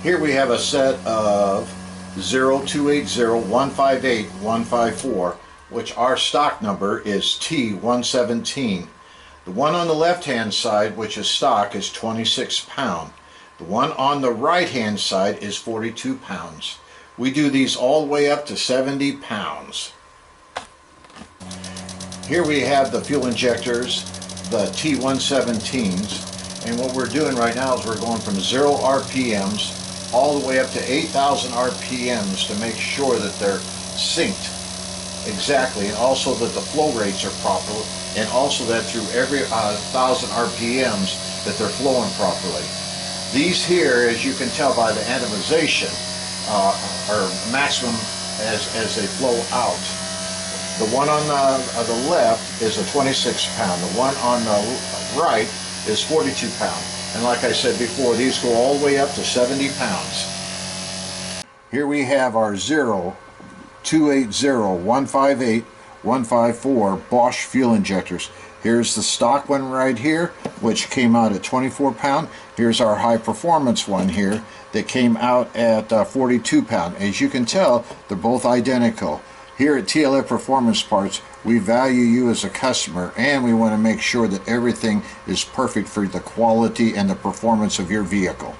Here we have a set of 0280 158 154, which our stock number is T-117. The one on the left hand side, which is stock, is 26 pounds. The one on the right hand side is 42 pounds. We do these all the way up to 70 pounds. Here we have the fuel injectors, the T-117s, and what we're doing right now is we're going from 0 RPMs all the way up to 8,000 RPMs to make sure that they're synced exactly, and also that the flow rates are proper, and also that through every 1,000 RPMs that they're flowing properly. These here, as you can tell by the atomization, are maximum as they flow out. The one on the left is a 26 pound. The one on the right is 42 pound. And like I said before, these go all the way up to 70 pounds. Here we have our 0280 158 154 Bosch fuel injectors. Here's the stock one right here, which came out at 24 pound. Here's our high performance one here that came out at 42 pound. As you can tell, they're both identical. Here at TLF Performance Parts, we value you as a customer, and we want to make sure that everything is perfect for the quality and the performance of your vehicle.